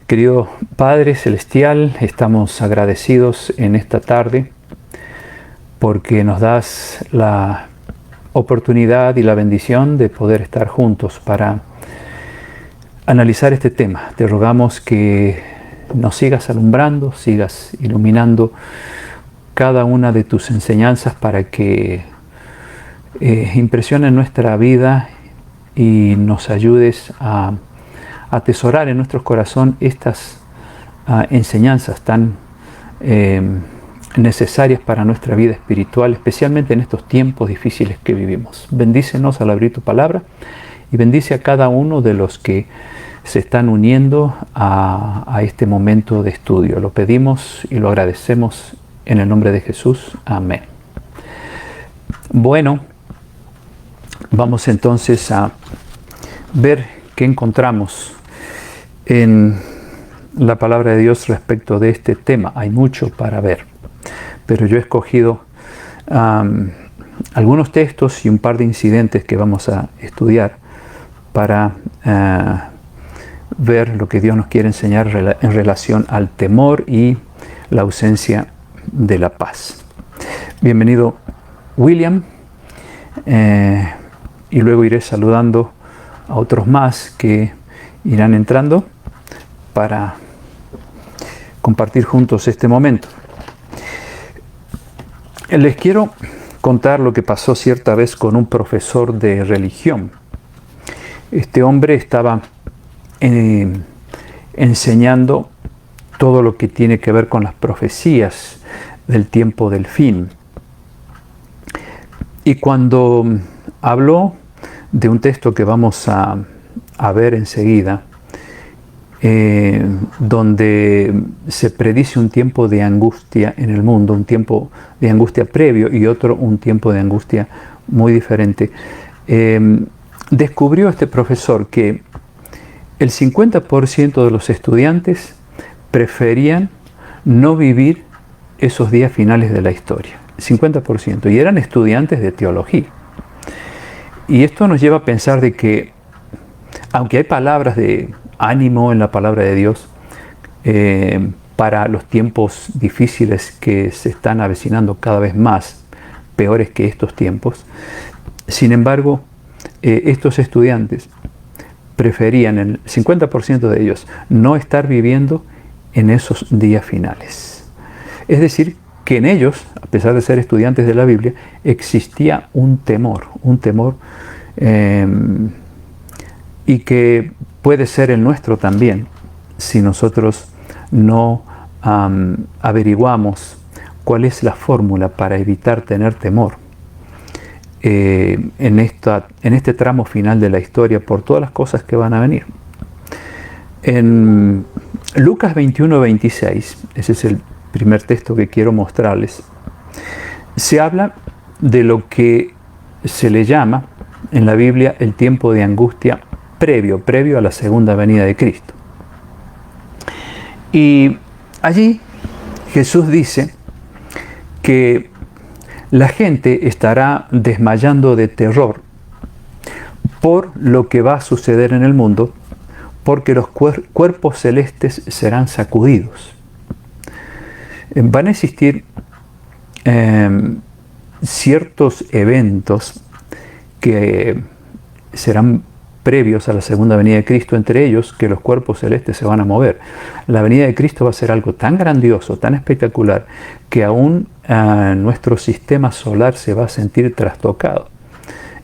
Querido Padre Celestial, estamos agradecidos en esta tarde porque nos das la oportunidad y la bendición de poder estar juntos para analizar este tema. Te rogamos que nos sigas alumbrando, sigas iluminando cada una de tus enseñanzas para que impresionen nuestra vida y nos ayudes a atesorar en nuestro corazón estas enseñanzas tan necesarias para nuestra vida espiritual, especialmente en estos tiempos difíciles que vivimos. Bendícenos al abrir tu palabra y bendice a cada uno de los que se están uniendo a este momento de estudio. Lo pedimos y lo agradecemos en el nombre de Jesús. Amén. Bueno, vamos entonces a ver qué encontramos en la palabra de Dios respecto de este tema. Hay mucho para ver, pero yo he escogido algunos textos y un par de incidentes que vamos a estudiar para ver lo que Dios nos quiere enseñar en relación al temor y la ausencia de la paz. Bienvenido, William, y luego iré saludando a otros más que irán entrando para compartir juntos este momento. Les quiero contar lo que pasó cierta vez con un profesor de religión. Este hombre estaba enseñando todo lo que tiene que ver con las profecías del tiempo del fin. Y cuando habló de un texto que vamos a ver enseguida, donde se predice un tiempo de angustia en el mundo, un tiempo de angustia previo y otro un tiempo de angustia muy diferente, descubrió este profesor que el 50% de los estudiantes preferían no vivir esos días finales de la historia, 50%, y eran estudiantes de teología. Y esto nos lleva a pensar de que, aunque hay palabras de ánimo en la palabra de Dios para los tiempos difíciles que se están avecinando cada vez más, peores que estos tiempos, sin embargo, estos estudiantes preferían, el 50% de ellos, no estar viviendo en esos días finales. Es decir, que en ellos, a pesar de ser estudiantes de la Biblia, existía un temor y que puede ser el nuestro también, si nosotros no averiguamos cuál es la fórmula para evitar tener temor en este tramo final de la historia por todas las cosas que van a venir. En Lucas 21:26, ese es el primer texto que quiero mostrarles, se habla de lo que se le llama en la Biblia el tiempo de angustia previo a la segunda venida de Cristo. Y allí Jesús dice que la gente estará desmayando de terror por lo que va a suceder en el mundo, porque los cuerpos celestes serán sacudidos. Van a existir ciertos eventos que serán previos a la segunda venida de Cristo, entre ellos que los cuerpos celestes se van a mover. La venida de Cristo va a ser algo tan grandioso, tan espectacular, que aún nuestro sistema solar se va a sentir trastocado.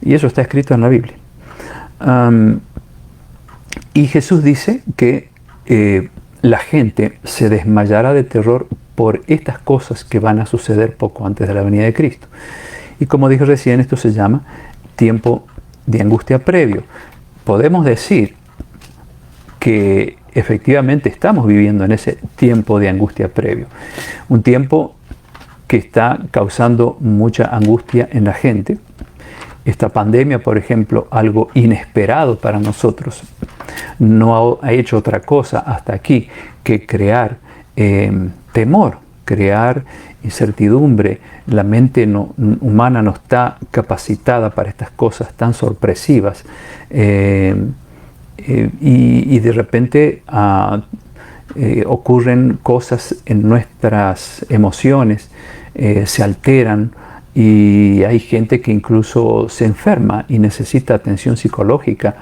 Y eso está escrito en la Biblia. Y Jesús dice que la gente se desmayará de terror por estas cosas que van a suceder poco antes de la venida de Cristo. Y como dije recién, esto se llama tiempo de angustia previo. Podemos decir que efectivamente estamos viviendo en ese tiempo de angustia previo. Un tiempo que está causando mucha angustia en la gente. Esta pandemia, por ejemplo, algo inesperado para nosotros, no ha hecho otra cosa hasta aquí que crear temor, crear incertidumbre. La mente humana no está capacitada para estas cosas tan sorpresivas y de repente ocurren cosas en nuestras emociones, se alteran y hay gente que incluso se enferma y necesita atención psicológica,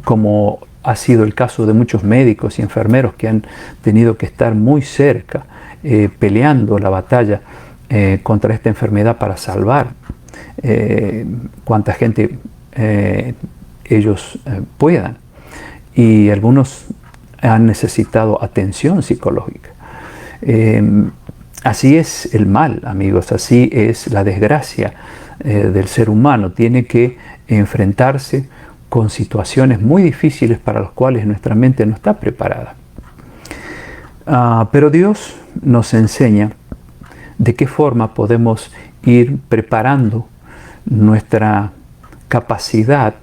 como ha sido el caso de muchos médicos y enfermeros que han tenido que estar muy cerca, peleando la batalla contra esta enfermedad para salvar cuanta gente ellos puedan. Y algunos han necesitado atención psicológica. Así es el mal, amigos, así es la desgracia del ser humano. Tiene que enfrentarse con situaciones muy difíciles para las cuales nuestra mente no está preparada. Pero Dios nos enseña de qué forma podemos ir preparando nuestra capacidad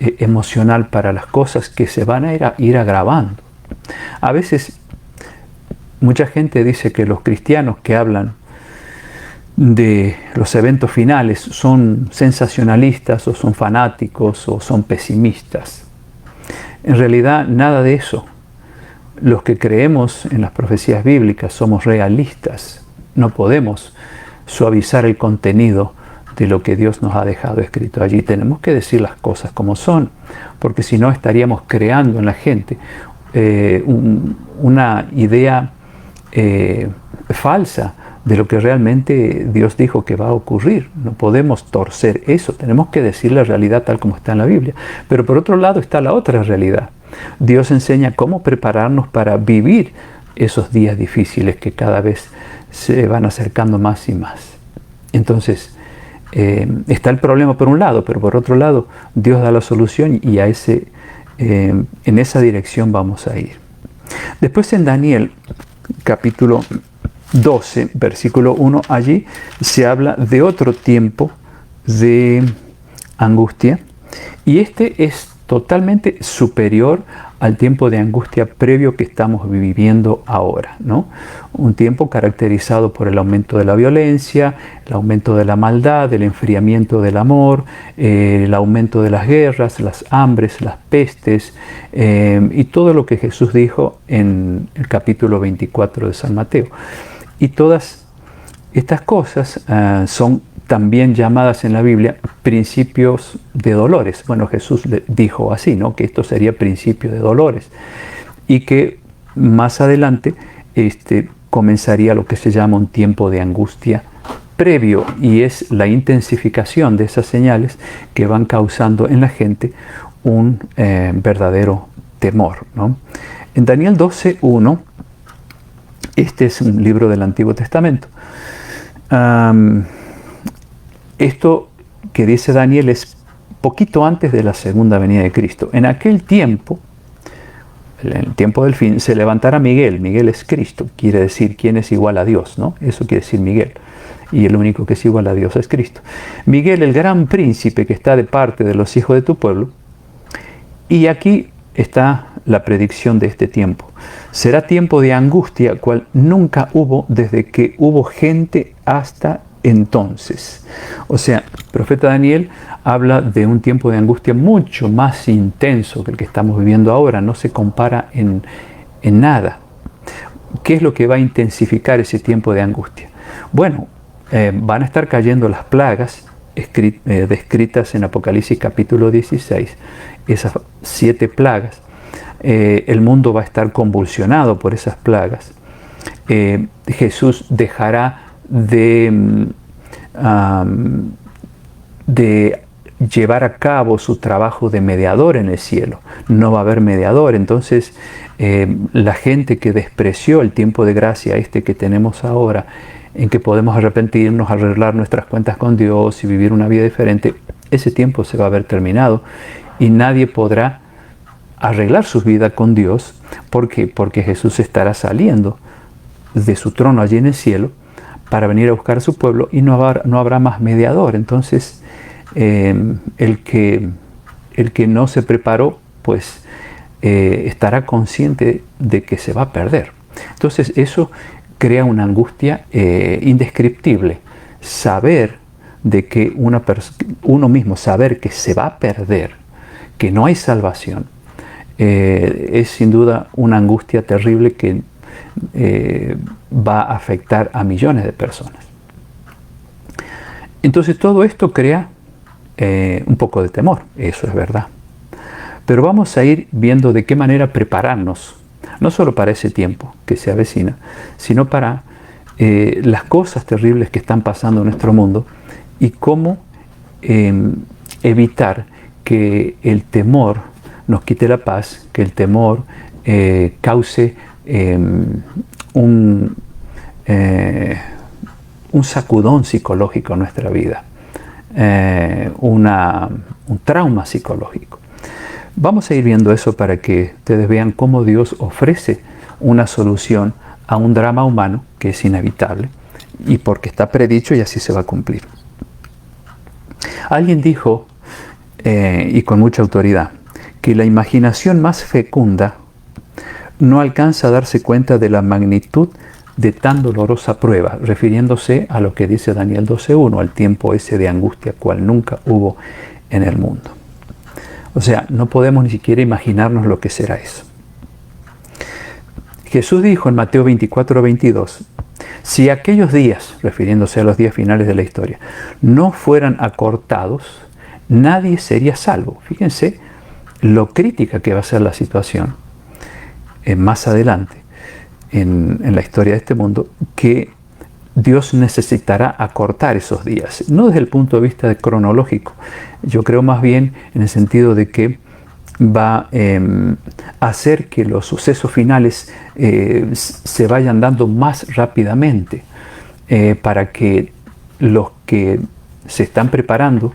emocional para las cosas que se van a ir agravando. A veces mucha gente dice que los cristianos que hablan de los eventos finales son sensacionalistas o son fanáticos o son pesimistas. En realidad nada de eso. Los que creemos en las profecías bíblicas somos realistas. No podemos suavizar el contenido de lo que Dios nos ha dejado escrito allí. Tenemos que decir las cosas como son, porque si no estaríamos creando en la gente una idea falsa de lo que realmente Dios dijo que va a ocurrir. No podemos torcer eso, tenemos que decir la realidad tal como está en la Biblia. Pero por otro lado está la otra realidad. Dios enseña cómo prepararnos para vivir esos días difíciles que cada vez se van acercando más y más. Entonces, está el problema por un lado, pero por otro lado Dios da la solución y en esa dirección vamos a ir. Después en Daniel capítulo 12, versículo 1, allí se habla de otro tiempo de angustia y este es totalmente superior al tiempo de angustia previo que estamos viviendo ahora, ¿no? Un tiempo caracterizado por el aumento de la violencia, el aumento de la maldad, el enfriamiento del amor, el aumento de las guerras, las hambres, las pestes y todo lo que Jesús dijo en el capítulo 24 de San Mateo. Y todas estas cosas son también llamadas en la Biblia principios de dolores. Bueno, Jesús le dijo así, ¿no? Que esto sería principio de dolores y que más adelante comenzaría lo que se llama un tiempo de angustia previo y es la intensificación de esas señales que van causando en la gente un verdadero temor, ¿no? En Daniel 12:1, este es un libro del Antiguo Testamento. Esto que dice Daniel es poquito antes de la segunda venida de Cristo. En aquel tiempo, en el tiempo del fin, se levantará Miguel. Miguel es Cristo, quiere decir quién es igual a Dios, ¿no? Eso quiere decir Miguel. Y el único que es igual a Dios es Cristo. Miguel, el gran príncipe que está de parte de los hijos de tu pueblo. Y aquí está la predicción de este tiempo. Será tiempo de angustia, cual nunca hubo desde que hubo gente hasta entonces. O sea, el profeta Daniel habla de un tiempo de angustia mucho más intenso que el que estamos viviendo ahora. No se compara en nada. ¿Qué es lo que va a intensificar ese tiempo de angustia? Bueno, van a estar cayendo las plagas descritas en Apocalipsis capítulo 16. Esas 7 plagas. El mundo va a estar convulsionado por esas plagas. Jesús dejará de llevar a cabo su trabajo de mediador en el cielo. No va a haber mediador. Entonces la gente que despreció el tiempo de gracia que tenemos ahora, en que podemos arrepentirnos, arreglar nuestras cuentas con Dios y vivir una vida diferente, ese tiempo se va a haber terminado y nadie podrá arreglar su vida con Dios. ¿Por qué? Porque Jesús estará saliendo de su trono allí en el cielo para venir a buscar a su pueblo y no habrá más mediador. Entonces el que no se preparó pues estará consciente de que se va a perder. Entonces eso crea una angustia indescriptible. Saber de que uno mismo, saber que se va a perder, que no hay salvación, es sin duda una angustia terrible que va a afectar a millones de personas. Entonces todo esto crea un poco de temor, eso es verdad. Pero vamos a ir viendo de qué manera prepararnos, no solo para ese tiempo que se avecina, sino para las cosas terribles que están pasando en nuestro mundo y cómo evitar que el temor nos quite la paz, que el temor cause un sacudón psicológico en nuestra vida, un trauma psicológico. Vamos a ir viendo eso para que ustedes vean cómo Dios ofrece una solución a un drama humano que es inevitable y porque está predicho y así se va a cumplir. Alguien dijo, y con mucha autoridad, que la imaginación más fecunda no alcanza a darse cuenta de la magnitud de tan dolorosa prueba, refiriéndose a lo que dice Daniel 12:1, al tiempo ese de angustia cual nunca hubo en el mundo. O sea, no podemos ni siquiera imaginarnos lo que será eso. Jesús dijo en Mateo 24:22, si aquellos días, refiriéndose a los días finales de la historia, no fueran acortados, nadie sería salvo. Fíjense lo crítica que va a ser la situación más adelante en la historia de este mundo, que Dios necesitará acortar esos días, no desde el punto de vista cronológico, yo creo más bien en el sentido de que va a hacer que los sucesos finales se vayan dando más rápidamente para que los que se están preparando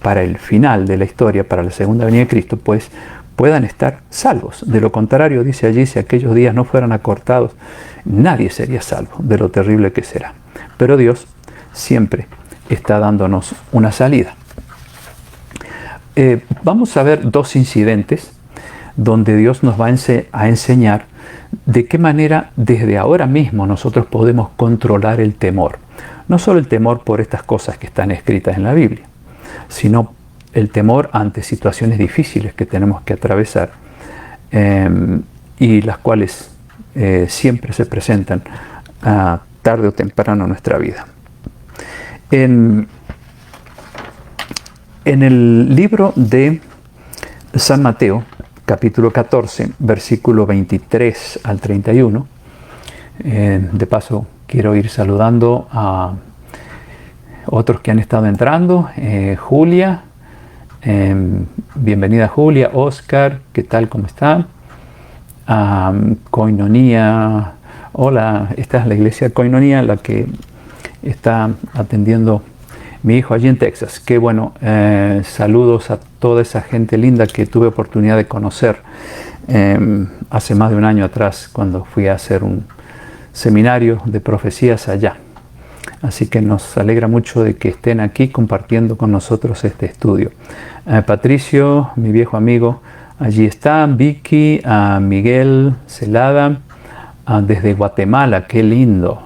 para el final de la historia, para la segunda venida de Cristo, pues puedan estar salvos. De lo contrario, dice allí, si aquellos días no fueran acortados, nadie sería salvo de lo terrible que será. Pero Dios siempre está dándonos una salida. Vamos a ver dos incidentes donde Dios nos va a enseñar de qué manera desde ahora mismo nosotros podemos controlar el temor. No solo el temor por estas cosas que están escritas en la Biblia, sino el temor ante situaciones difíciles que tenemos que atravesar y las cuales siempre se presentan tarde o temprano en nuestra vida. En el libro de San Mateo, capítulo 14, versículo 23 al 31, de paso quiero ir saludando a otros que han estado entrando. Julia, bienvenida Julia. Oscar, ¿qué tal? ¿Cómo está? Koinonía, hola, esta es la iglesia Koinonía, la que está atendiendo mi hijo allí en Texas. Qué bueno, saludos a toda esa gente linda que tuve oportunidad de conocer hace más de un año atrás cuando fui a hacer un seminario de profecías allá. Así que nos alegra mucho de que estén aquí compartiendo con nosotros este estudio. Patricio, mi viejo amigo, allí está. Vicky, Miguel Celada, desde Guatemala, qué lindo.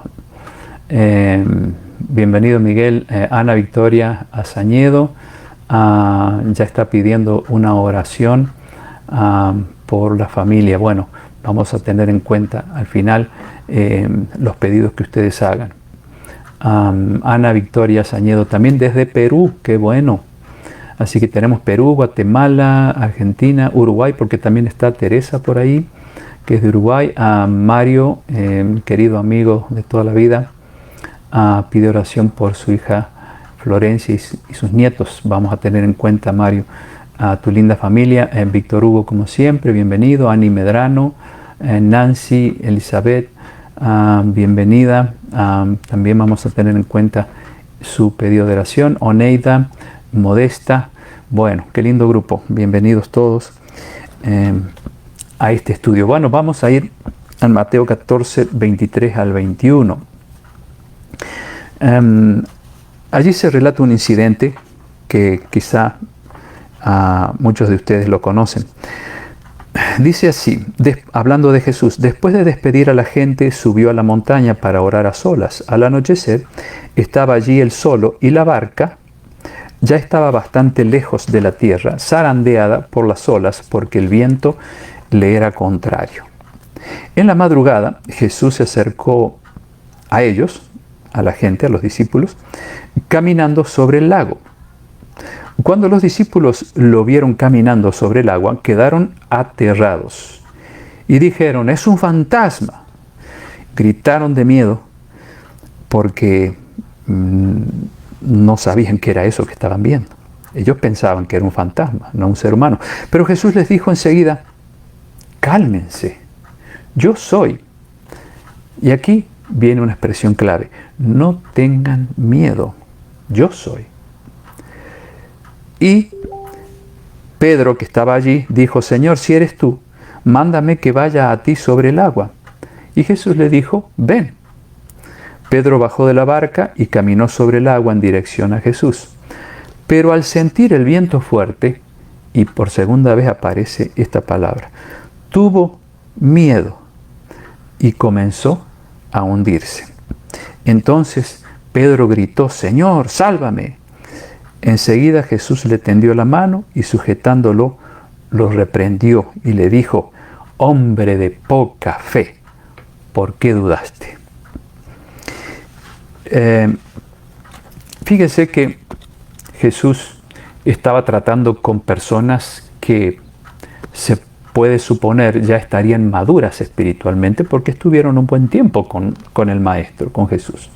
Bienvenido Miguel. Ana Victoria Azañedo ya está pidiendo una oración por la familia. Bueno, vamos a tener en cuenta al final los pedidos que ustedes hagan. Ana Victoria Azañedo también desde Perú, qué bueno. Así que tenemos Perú, Guatemala, Argentina, Uruguay, porque también está Teresa por ahí, que es de Uruguay. Mario, querido amigo de toda la vida, pide oración por su hija Florencia y sus nietos. Vamos a tener en cuenta, Mario, a tu linda familia. Víctor Hugo, como siempre, bienvenido. Ani Medrano, Nancy, Elizabeth, bienvenida. También vamos a tener en cuenta su pedido de oración. Oneida, Modesta. Bueno, qué lindo grupo. Bienvenidos todos a este estudio. Bueno, vamos a ir al Mateo 14, 23 al 21. Allí se relata un incidente que quizá muchos de ustedes lo conocen. Dice así, hablando de Jesús: después de despedir a la gente, subió a la montaña para orar a solas. Al anochecer, estaba allí él solo y la barca ya estaba bastante lejos de la tierra, zarandeada por las olas, porque el viento le era contrario. En la madrugada, Jesús se acercó a ellos, a la gente, a los discípulos, caminando sobre el lago. Cuando los discípulos lo vieron caminando sobre el agua, quedaron aterrados y dijeron: «Es un fantasma». Gritaron de miedo porque no sabían qué era eso que estaban viendo. Ellos pensaban que era un fantasma, no un ser humano. Pero Jesús les dijo enseguida: «Cálmense, yo soy». Y aquí viene una expresión clave: no tengan miedo, yo soy. Y Pedro, que estaba allí, dijo: «Señor, si eres tú, mándame que vaya a ti sobre el agua». Y Jesús le dijo: «Ven». Pedro bajó de la barca y caminó sobre el agua en dirección a Jesús. Pero al sentir el viento fuerte, y por segunda vez aparece esta palabra, tuvo miedo y comenzó a hundirse. Entonces Pedro gritó: «Señor, sálvame». Enseguida Jesús le tendió la mano y, sujetándolo, lo reprendió y le dijo: «Hombre de poca fe, ¿por qué dudaste?». Fíjense que Jesús estaba tratando con personas que se puede suponer ya estarían maduras espiritualmente porque estuvieron un buen tiempo con el Maestro, con Jesús.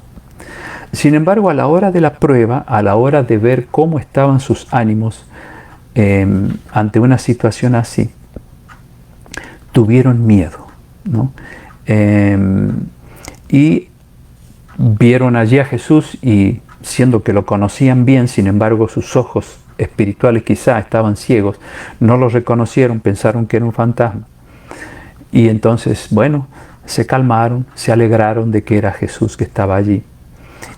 Sin embargo, a la hora de la prueba, a la hora de ver cómo estaban sus ánimos ante una situación así, tuvieron miedo, ¿no? Y vieron allí a Jesús y, siendo que lo conocían bien, sin embargo sus ojos espirituales quizá estaban ciegos, no lo reconocieron, pensaron que era un fantasma. Y entonces, bueno, se calmaron, se alegraron de que era Jesús que estaba allí.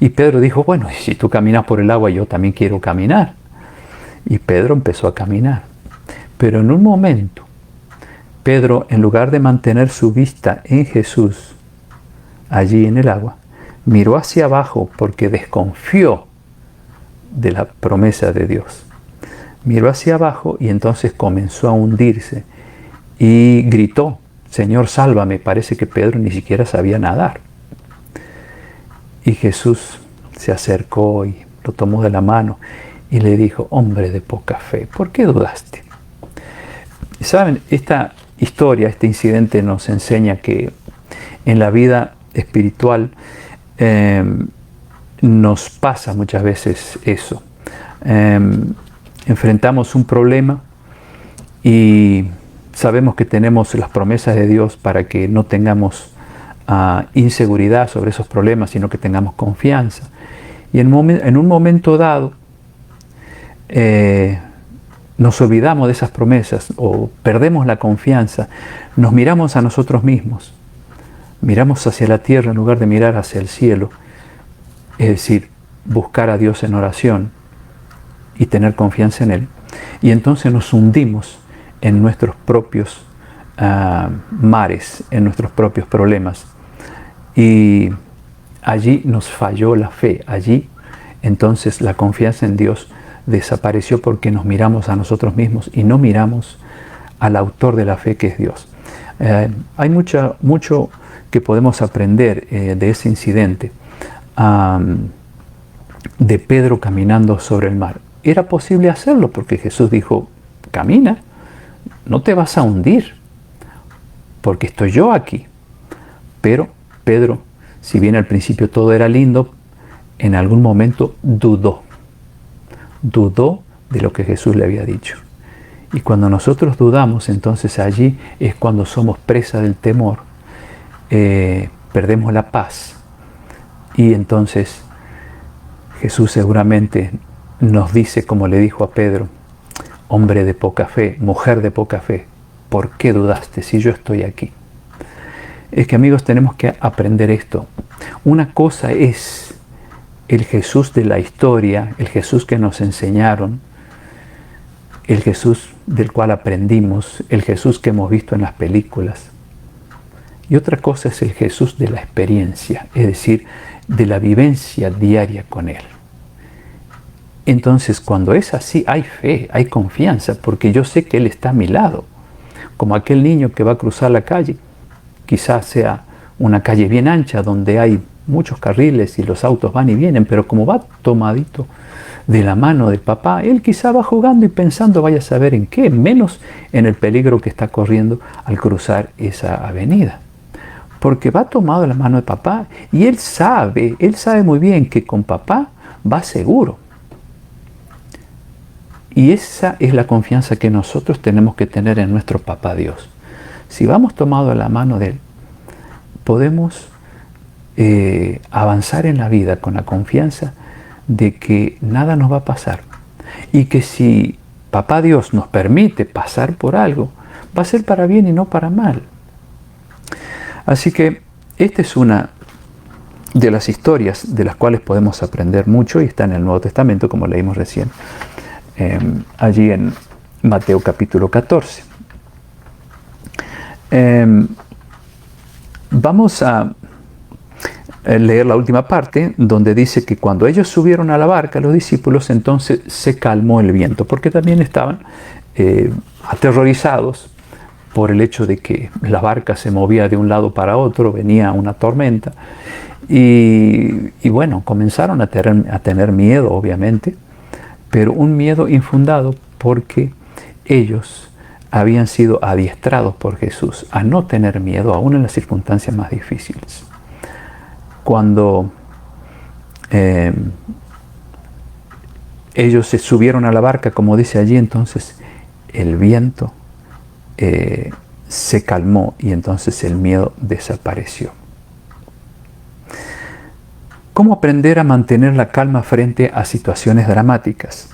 Y Pedro dijo: «Bueno, si tú caminas por el agua, yo también quiero caminar». Y Pedro empezó a caminar. Pero en un momento, Pedro, en lugar de mantener su vista en Jesús, allí en el agua, miró hacia abajo porque desconfió de la promesa de Dios. Miró hacia abajo y entonces comenzó a hundirse y gritó: «Señor, sálvame». Parece que Pedro ni siquiera sabía nadar. Y Jesús se acercó y lo tomó de la mano y le dijo: «Hombre de poca fe, ¿por qué dudaste?». ¿Saben? Esta historia, este incidente nos enseña que en la vida espiritual nos pasa muchas veces eso. Enfrentamos un problema y sabemos que tenemos las promesas de Dios para que no tengamos inseguridad sobre esos problemas, sino que tengamos confianza. Y en un momento dado nos olvidamos de esas promesas o perdemos la confianza, nos miramos a nosotros mismos, miramos hacia la tierra en lugar de mirar hacia el cielo, es decir, buscar a Dios en oración y tener confianza en Él. Y entonces nos hundimos en nuestros propios mares, en nuestros propios problemas. Y allí nos falló la fe, allí entonces la confianza en Dios desapareció porque nos miramos a nosotros mismos y no miramos al autor de la fe, que es Dios. Hay mucho que podemos aprender de ese incidente, de Pedro caminando sobre el mar. Era posible hacerlo porque Jesús dijo: «Camina, no te vas a hundir, porque estoy yo aquí». Pero Pedro, si bien al principio todo era lindo, en algún momento dudó de lo que Jesús le había dicho. Y cuando nosotros dudamos, entonces allí es cuando somos presa del temor, perdemos la paz. Y entonces Jesús seguramente nos dice, como le dijo a Pedro: «Hombre de poca fe, mujer de poca fe, ¿por qué dudaste si yo estoy aquí?». Es que, amigos, tenemos que aprender esto. Una cosa es el Jesús de la historia, el Jesús que nos enseñaron, el Jesús del cual aprendimos, el Jesús que hemos visto en las películas. Y otra cosa es el Jesús de la experiencia, es decir, de la vivencia diaria con Él. Entonces, cuando es así, hay fe, hay confianza, porque yo sé que Él está a mi lado. Como aquel niño que va a cruzar la calle, quizás sea una calle bien ancha donde hay muchos carriles y los autos van y vienen, pero como va tomadito de la mano del papá, él quizá va jugando y pensando, vaya a saber en qué, menos en el peligro que está corriendo al cruzar esa avenida. Porque va tomado de la mano de papá y él sabe muy bien que con papá va seguro. Y esa es la confianza que nosotros tenemos que tener en nuestro papá Dios. Si vamos tomados de la mano de Él, podemos avanzar en la vida con la confianza de que nada nos va a pasar. Y que si papá Dios nos permite pasar por algo, va a ser para bien y no para mal. Así que esta es una de las historias de las cuales podemos aprender mucho y está en el Nuevo Testamento, como leímos recién, allí en Mateo capítulo 14. Vamos a leer la última parte, donde dice que cuando ellos subieron a la barca, los discípulos, entonces se calmó el viento, porque también estaban aterrorizados por el hecho de que la barca se movía de un lado para otro, venía una tormenta, y bueno, comenzaron a tener miedo, obviamente, pero un miedo infundado porque ellos habían sido adiestrados por Jesús a no tener miedo, aún en las circunstancias más difíciles. Cuando ellos se subieron a la barca, como dice allí, entonces el viento se calmó y entonces el miedo desapareció. ¿Cómo aprender a mantener la calma frente a situaciones dramáticas?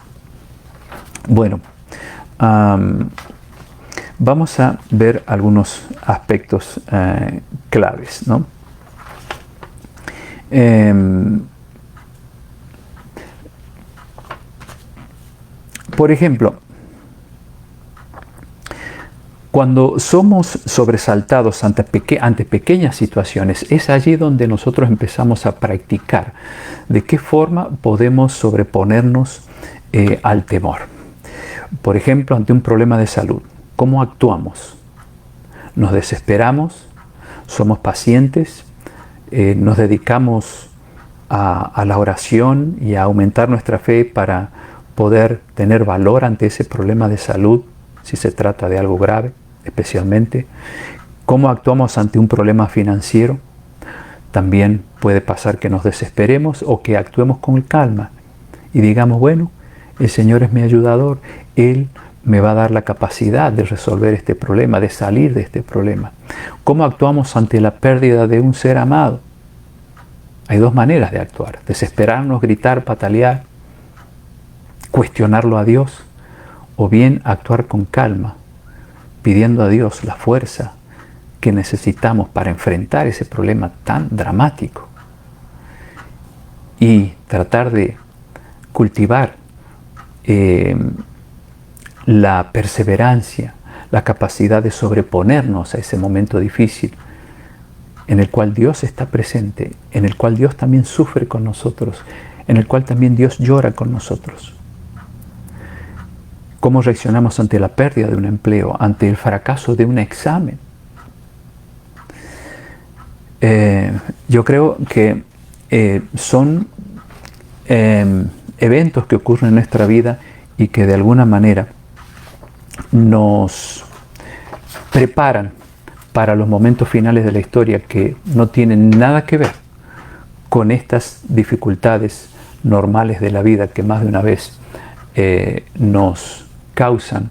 Bueno, vamos a ver algunos aspectos claves, ¿no? Por ejemplo, cuando somos sobresaltados ante pequeñas situaciones, es allí donde nosotros empezamos a practicar de qué forma podemos sobreponernos al temor. Por ejemplo, ante un problema de salud, ¿cómo actuamos? ¿Nos desesperamos? ¿Somos pacientes? ¿Nos dedicamos a la oración y a aumentar nuestra fe para poder tener valor ante ese problema de salud, si se trata de algo grave, especialmente? ¿Cómo actuamos ante un problema financiero? También puede pasar que nos desesperemos o que actuemos con calma y digamos, bueno, el Señor es mi ayudador, Él me va a dar la capacidad de resolver este problema, de salir de este problema. ¿Cómo actuamos ante la pérdida de un ser amado? Hay dos maneras de actuar: desesperarnos, gritar, patalear, cuestionarlo a Dios, o bien actuar con calma, pidiendo a Dios la fuerza que necesitamos para enfrentar ese problema tan dramático y tratar de cultivar la perseverancia, la capacidad de sobreponernos a ese momento difícil en el cual Dios está presente, en el cual Dios también sufre con nosotros, en el cual también Dios llora con nosotros. ¿Cómo reaccionamos ante la pérdida de un empleo, ante el fracaso de un examen? Yo creo que son eventos que ocurren en nuestra vida y que de alguna manera nos preparan para los momentos finales de la historia, que no tienen nada que ver con estas dificultades normales de la vida que más de una vez nos causan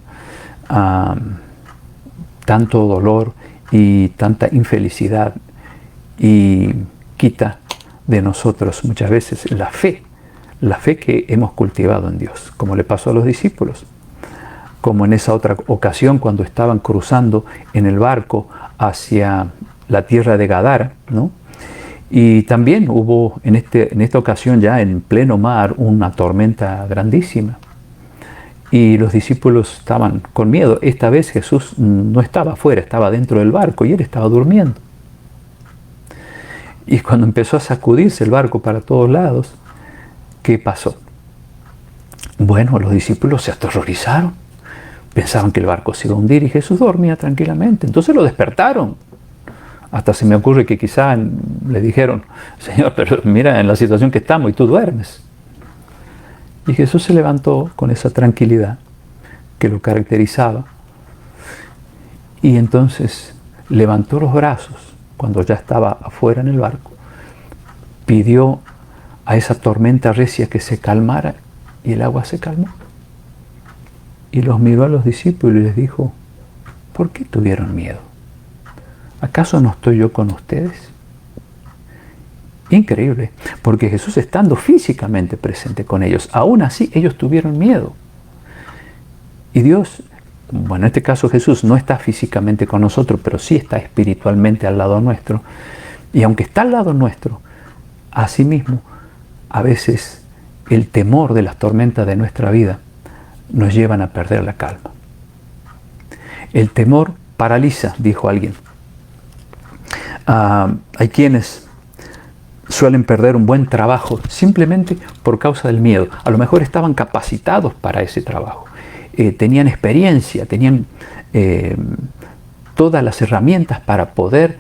tanto dolor y tanta infelicidad, y quita de nosotros muchas veces la fe que hemos cultivado en Dios, como le pasó a los discípulos, como en esa otra ocasión cuando estaban cruzando en el barco hacia la tierra de Gadara, ¿no? Y también hubo en esta ocasión, ya en pleno mar, una tormenta grandísima. Y los discípulos estaban con miedo. Esta vez Jesús no estaba afuera, estaba dentro del barco y él estaba durmiendo. Y cuando empezó a sacudirse el barco para todos lados, ¿qué pasó? Bueno, los discípulos se aterrorizaron. Pensaban que el barco se iba a hundir y Jesús dormía tranquilamente. Entonces lo despertaron. Hasta se me ocurre que quizá le dijeron, Señor, pero mira en la situación que estamos y tú duermes. Y Jesús se levantó con esa tranquilidad que lo caracterizaba. Y entonces levantó los brazos cuando ya estaba afuera en el barco. Pidió a esa tormenta recia que se calmara y el agua se calmó. Y los miró a los discípulos y les dijo, ¿por qué tuvieron miedo? ¿Acaso no estoy yo con ustedes? Increíble, porque Jesús estando físicamente presente con ellos, aún así ellos tuvieron miedo. Y Dios, bueno, en este caso Jesús no está físicamente con nosotros, pero sí está espiritualmente al lado nuestro. Y aunque está al lado nuestro, asimismo, a veces el temor de las tormentas de nuestra vida nos llevan a perder la calma. El temor paraliza, dijo alguien. Hay quienes suelen perder un buen trabajo simplemente por causa del miedo. A lo mejor estaban capacitados para ese trabajo, tenían experiencia, tenían todas las herramientas para poder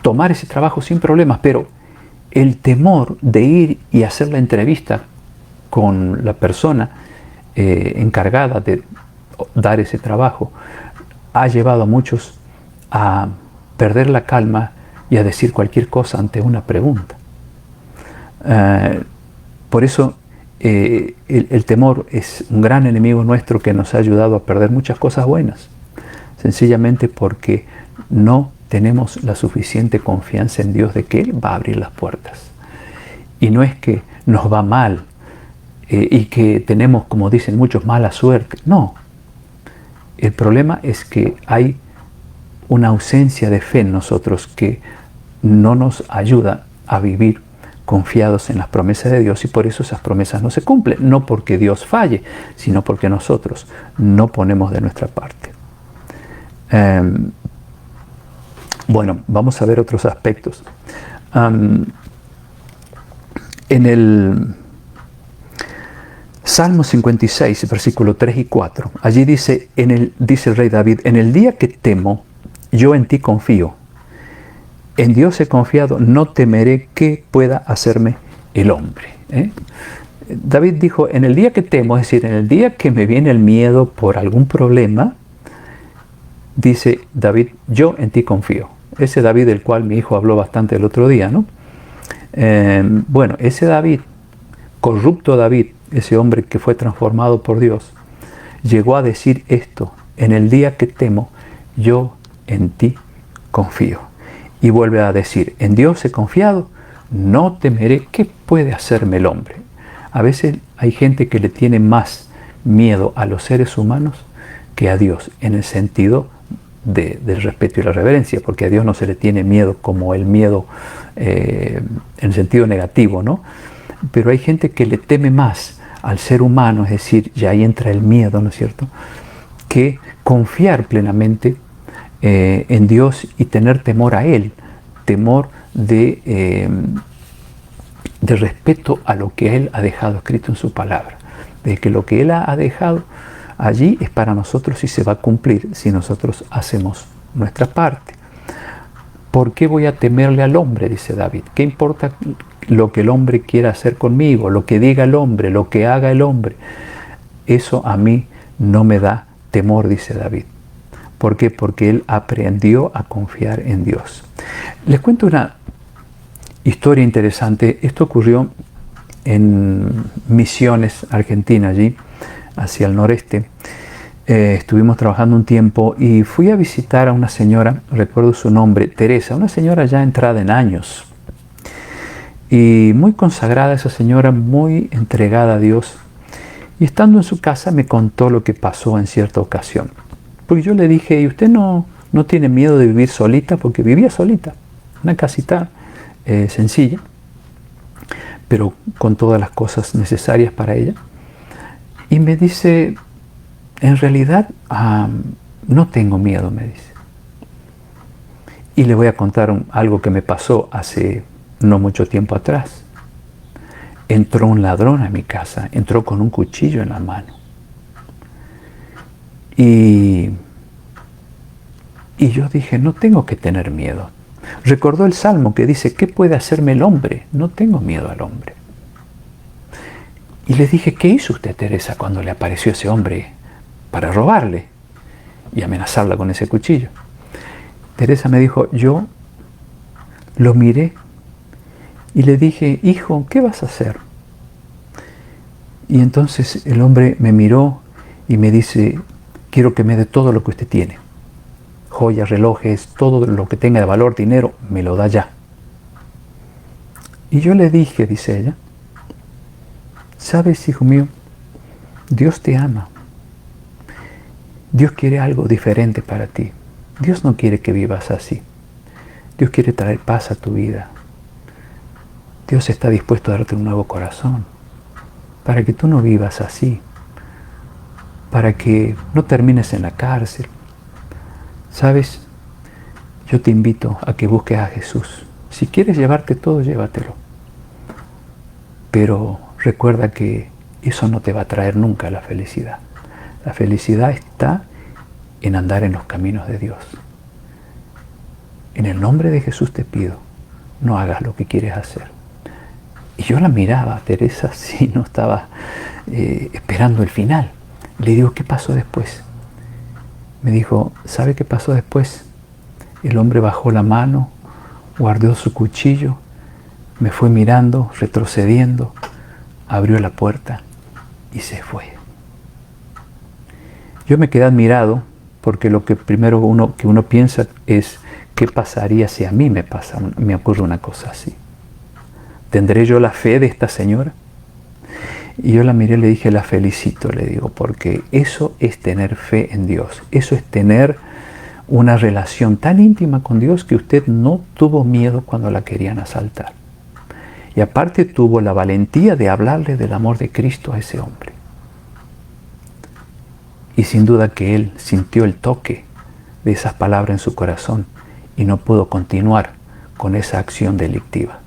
tomar ese trabajo sin problemas, pero el temor de ir y hacer la entrevista con la persona encargada de dar ese trabajo ha llevado a muchos a perder la calma y a decir cualquier cosa ante una pregunta. Por eso el temor es un gran enemigo nuestro que nos ha ayudado a perder muchas cosas buenas, sencillamente porque no tenemos la suficiente confianza en Dios de que Él va a abrir las puertas. Y no es que nos va mal y que tenemos, como dicen muchos, mala suerte. No. El problema es que hay una ausencia de fe en nosotros que no nos ayuda a vivir confiados en las promesas de Dios, y por eso esas promesas no se cumplen, no porque Dios falle, sino porque nosotros no ponemos de nuestra parte. Bueno, vamos a ver otros aspectos. En el Salmo 56, versículo 3 y 4, allí dice el rey David, en el día que temo, yo en ti confío. En Dios he confiado, no temeré qué pueda hacerme el hombre. David dijo, en el día que temo, es decir, en el día que me viene el miedo por algún problema, dice David, yo en ti confío. Ese David del cual mi hijo habló bastante el otro día, ¿no? Bueno, ese David, corrupto David, ese hombre que fue transformado por Dios, llegó a decir esto, en el día que temo, yo en ti confío. Y vuelve a decir, en Dios he confiado, no temeré, ¿qué puede hacerme el hombre? A veces hay gente que le tiene más miedo a los seres humanos que a Dios, en el sentido del respeto y la reverencia, porque a Dios no se le tiene miedo como el miedo en el sentido negativo, ¿no? Pero hay gente que le teme más al ser humano, es decir, ya ahí entra el miedo, ¿no es cierto?, que confiar plenamente en Dios y tener temor a Él, temor de respeto a lo que Él ha dejado escrito en su palabra, de que lo que Él ha dejado allí es para nosotros y se va a cumplir si nosotros hacemos nuestra parte. ¿Por qué voy a temerle al hombre?, dice David. ¿Qué importa lo que el hombre quiera hacer conmigo, lo que diga el hombre, lo que haga el hombre? Eso a mí no me da temor, dice David. ¿Por qué? Porque él aprendió a confiar en Dios. Les cuento una historia interesante. Esto ocurrió en Misiones, Argentina, allí, hacia el noreste. Estuvimos trabajando un tiempo y fui a visitar a una señora, recuerdo su nombre, Teresa, una señora ya entrada en años. Y muy consagrada esa señora, muy entregada a Dios. Y estando en su casa me contó lo que pasó en cierta ocasión. Porque yo le dije, ¿y usted no tiene miedo de vivir solita? Porque vivía solita, una casita sencilla, pero con todas las cosas necesarias para ella. Y me dice, en realidad no tengo miedo, me dice. Y le voy a contar algo que me pasó hace no mucho tiempo atrás. entró un ladrón a mi casa, entró con un cuchillo en la mano. Y yo dije, no tengo que tener miedo. Recordó el Salmo que dice, ¿qué puede hacerme el hombre? No tengo miedo al hombre. Y le dije, ¿qué hizo usted, Teresa, cuando le apareció ese hombre para robarle y amenazarla con ese cuchillo? Teresa me dijo, yo lo miré y le dije, hijo, ¿qué vas a hacer? Y entonces el hombre me miró y me dice, quiero que me dé todo lo que usted tiene. Joyas, relojes, todo lo que tenga de valor, dinero, me lo da ya. Y yo le dije, dice ella, ¿sabes, hijo mío? Dios te ama. Dios quiere algo diferente para ti. Dios no quiere que vivas así. Dios quiere traer paz a tu vida. Dios está dispuesto a darte un nuevo corazón para que tú no vivas así, para que no termines en la cárcel. ¿Sabes? Yo te invito a que busques a Jesús. Si quieres llevarte todo, llévatelo. Pero recuerda que eso no te va a traer nunca la felicidad. La felicidad está en andar en los caminos de Dios. En el nombre de Jesús te pido, no hagas lo que quieres hacer. Y yo la miraba, Teresa, si no estaba esperando el final. Le digo, ¿qué pasó después? Me dijo, ¿sabe qué pasó después? El hombre bajó la mano, guardó su cuchillo, me fue mirando, retrocediendo, abrió la puerta y se fue. Yo me quedé admirado porque lo que primero que uno piensa es, ¿qué pasaría si a mí me ocurre una cosa así? ¿Tendré yo la fe de esta señora? Y yo la miré y le dije, la felicito, le digo, porque eso es tener fe en Dios. Eso es tener una relación tan íntima con Dios que usted no tuvo miedo cuando la querían asaltar. Y aparte tuvo la valentía de hablarle del amor de Cristo a ese hombre. Y sin duda que él sintió el toque de esas palabras en su corazón y no pudo continuar con esa acción delictiva.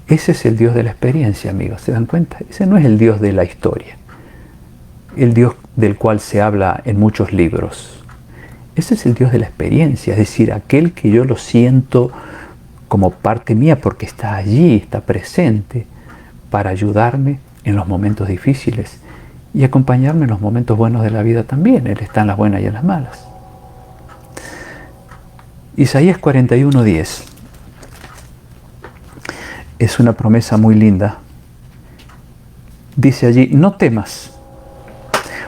Ese es el Dios de la experiencia, amigos, ¿se dan cuenta? Ese no es el Dios de la historia, el Dios del cual se habla en muchos libros. Ese es el Dios de la experiencia, es decir, aquel que yo lo siento como parte mía porque está allí, está presente para ayudarme en los momentos difíciles y acompañarme en los momentos buenos de la vida también. Él está en las buenas y en las malas. Isaías 41:10 es una promesa muy linda. Dice allí, no temas,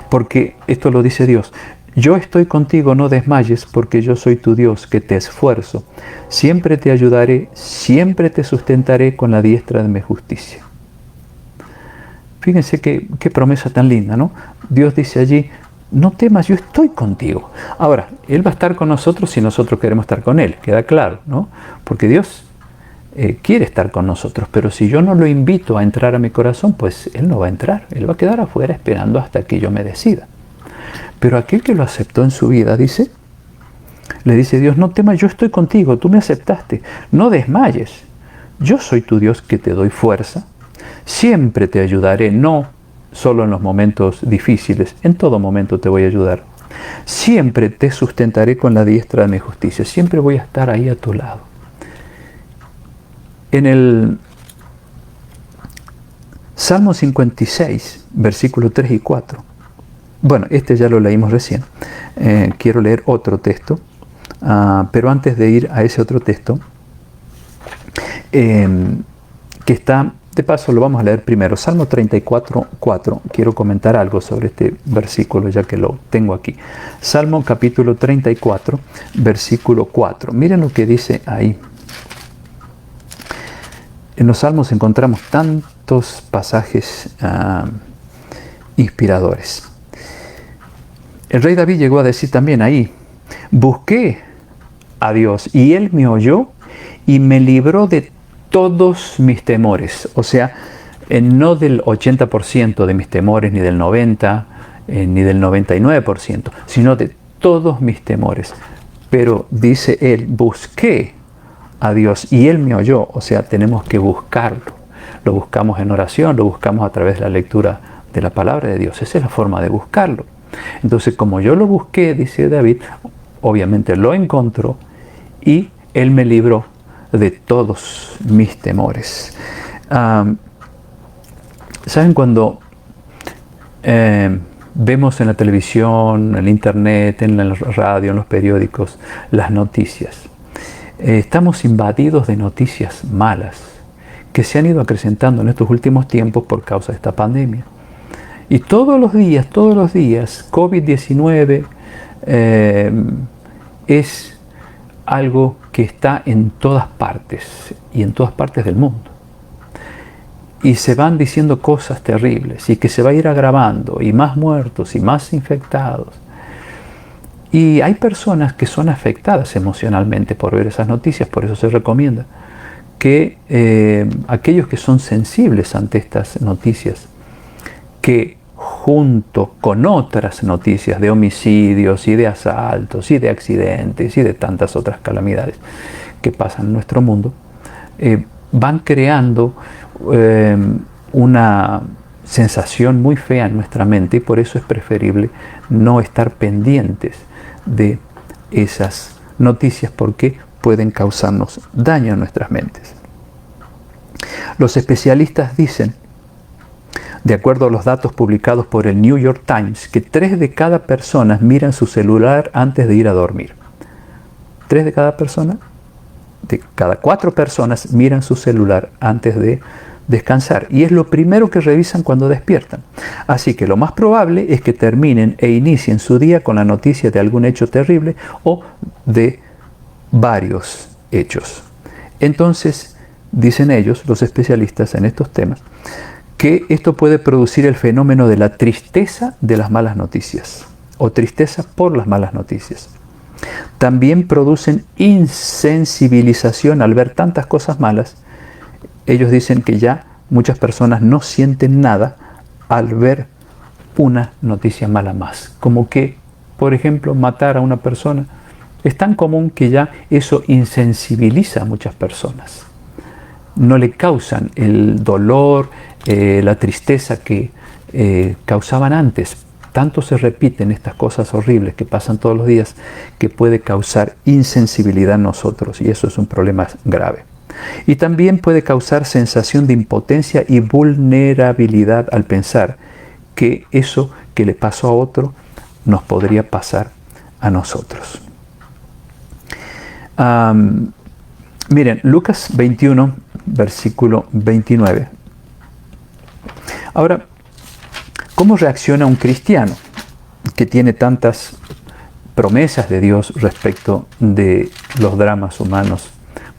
porque esto lo dice Dios. Yo estoy contigo, no desmayes, porque yo soy tu Dios, que te esfuerzo. Siempre te ayudaré, siempre te sustentaré con la diestra de mi justicia. Fíjense qué promesa tan linda, ¿no? Dios dice allí, no temas, yo estoy contigo. Ahora, Él va a estar con nosotros si nosotros queremos estar con Él, queda claro, ¿no? Porque Dios quiere estar con nosotros, pero si yo no lo invito a entrar a mi corazón, pues Él no va a entrar, Él va a quedar afuera esperando hasta que yo me decida. Pero aquel que lo aceptó en su vida, le dice Dios, no temas, yo estoy contigo, tú me aceptaste, no desmayes, yo soy tu Dios que te doy fuerza, siempre te ayudaré, no solo en los momentos difíciles, en todo momento te voy a ayudar. Siempre te sustentaré con la diestra de mi justicia, siempre voy a estar ahí a tu lado. En el Salmo 56, versículos 3 y 4, bueno, este ya lo leímos recién, quiero leer otro texto, pero antes de ir a ese otro texto, que está, de paso lo vamos a leer primero, Salmo 34, 4, quiero comentar algo sobre este versículo ya que lo tengo aquí. Salmo capítulo 34, versículo 4, miren lo que dice ahí. En los Salmos encontramos tantos pasajes inspiradores. El rey David llegó a decir también ahí, busqué a Dios y Él me oyó y me libró de todos mis temores. O sea, no del 80% de mis temores, ni del 90%, ni del 99%, sino de todos mis temores. Pero dice Él, busqué a Dios y Él me oyó. O sea, tenemos que buscarlo. lo buscamos en oración, lo buscamos a través de la lectura de la palabra de Dios. Esa es la forma de buscarlo. Entonces, como yo lo busqué, dice David, obviamente lo encontró y Él me libró de todos mis temores. ¿Saben cuando vemos en la televisión, en el internet, en la radio, en los periódicos, las noticias? Estamos invadidos de noticias malas que se han ido acrecentando en estos últimos tiempos por causa de esta pandemia. Y todos los días, COVID-19 es algo que está en todas partes y en todas partes del mundo. Y se van diciendo cosas terribles y que se va a ir agravando y más muertos y más infectados. Y hay personas que son afectadas emocionalmente por ver esas noticias, por eso se recomienda que aquellos que son sensibles ante estas noticias, que junto con otras noticias de homicidios y de asaltos y de accidentes y de tantas otras calamidades que pasan en nuestro mundo, van creando una sensación muy fea en nuestra mente, y por eso es preferible no estar pendientes de esas noticias porque pueden causarnos daño en nuestras mentes. Los especialistas dicen, de acuerdo a los datos publicados por el New York Times, que 3 de cada persona miran su celular antes de ir a dormir. 3 de cada persona, de cada 4 personas miran su celular antes de descansar. Y es lo primero que revisan cuando despiertan. Así que lo más probable es que terminen e inicien su día con la noticia de algún hecho terrible o de varios hechos. Entonces, dicen ellos, los especialistas en estos temas, que esto puede producir el fenómeno de la tristeza de las malas noticias o tristeza por las malas noticias. También producen insensibilización al ver tantas cosas malas. Ellos dicen que ya muchas personas no sienten nada al ver una noticia mala más. Como que, por ejemplo, matar a una persona es tan común que ya eso insensibiliza a muchas personas. No le causan el dolor, la tristeza que causaban antes. Tanto se repiten estas cosas horribles que pasan todos los días que puede causar insensibilidad en nosotros, y eso es un problema grave. Y también puede causar sensación de impotencia y vulnerabilidad al pensar que eso que le pasó a otro nos podría pasar a nosotros. Miren, Lucas 21, versículo 29. Ahora, ¿cómo reacciona un cristiano que tiene tantas promesas de Dios respecto de los dramas humanos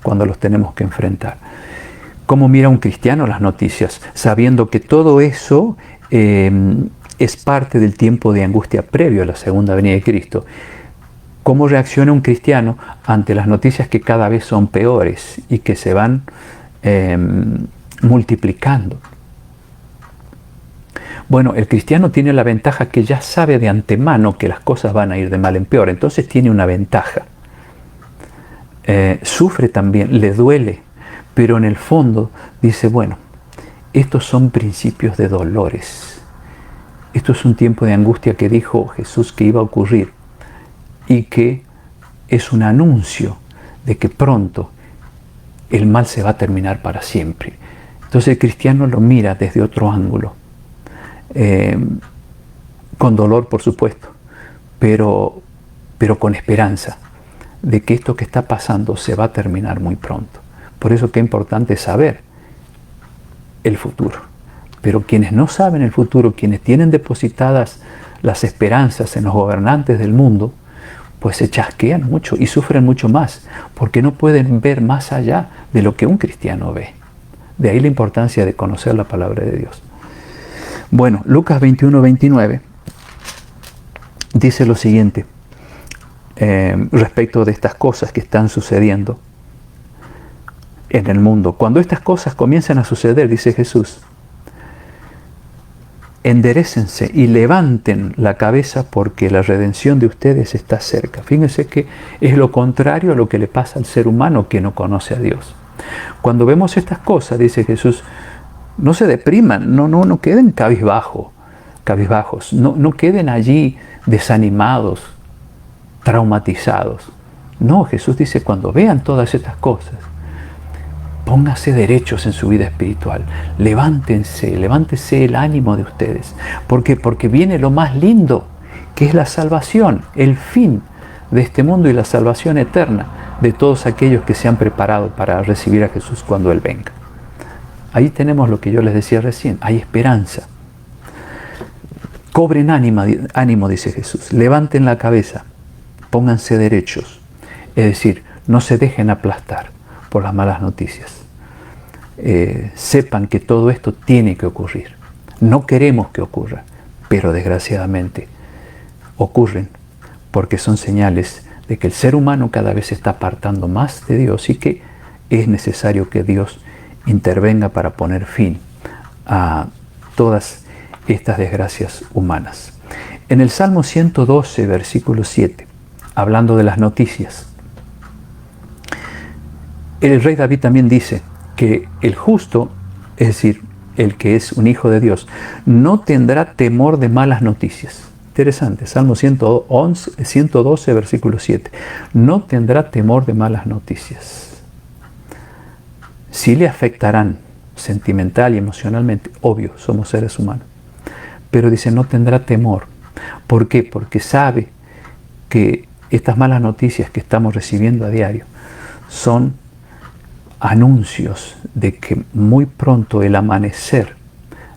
cuando los tenemos que enfrentar? ¿Cómo mira un cristiano las noticias, sabiendo que todo eso es parte del tiempo de angustia previo a la segunda venida de Cristo? ¿Cómo reacciona un cristiano ante las noticias que cada vez son peores y que se van multiplicando? Bueno, el cristiano tiene la ventaja que ya sabe de antemano que las cosas van a ir de mal en peor, entonces tiene una ventaja. Sufre también, le duele, pero en el fondo dice, bueno, estos son principios de dolores. Esto es un tiempo de angustia que dijo Jesús que iba a ocurrir y que es un anuncio de que pronto el mal se va a terminar para siempre. Entonces el cristiano lo mira desde otro ángulo. Con dolor, por supuesto, pero con esperanza de que esto que está pasando se va a terminar muy pronto. Por eso que es importante saber el futuro. Pero quienes no saben el futuro, quienes tienen depositadas las esperanzas en los gobernantes del mundo, pues se chasquean mucho y sufren mucho más, porque no pueden ver más allá de lo que un cristiano ve. De ahí la importancia de conocer la palabra de Dios. Bueno, Lucas 21, 29 dice lo siguiente respecto de estas cosas que están sucediendo en el mundo. Cuando estas cosas comienzan a suceder, dice Jesús, enderécense y levanten la cabeza porque la redención de ustedes está cerca. Fíjense que es lo contrario a lo que le pasa al ser humano que no conoce a Dios. Cuando vemos estas cosas, dice Jesús, No se depriman, no queden cabizbajos, no queden allí desanimados, traumatizados. No, Jesús dice, cuando vean todas estas cosas, pónganse derechos en su vida espiritual, levántese el ánimo de ustedes. ¿Por qué? Porque viene lo más lindo, que es la salvación, el fin de este mundo y la salvación eterna de todos aquellos que se han preparado para recibir a Jesús cuando Él venga. Ahí tenemos lo que yo les decía recién, hay esperanza. Cobren ánimo, dice Jesús, levanten la cabeza, pónganse derechos, es decir, no se dejen aplastar por las malas noticias. Sepan que todo esto tiene que ocurrir. No queremos que ocurra, pero desgraciadamente ocurren porque son señales de que el ser humano cada vez se está apartando más de Dios y que es necesario que Dios intervenga para poner fin a todas estas desgracias humanas. En el Salmo 112, versículo 7, hablando de las noticias, el rey David también dice que el justo, es decir, el que es un hijo de Dios, no tendrá temor de malas noticias. Interesante, Salmo 112, versículo 7. No tendrá temor de malas noticias. Sí le afectarán sentimental y emocionalmente, obvio, somos seres humanos. Pero dice, no tendrá temor. ¿Por qué? Porque sabe que estas malas noticias que estamos recibiendo a diario son anuncios de que muy pronto el amanecer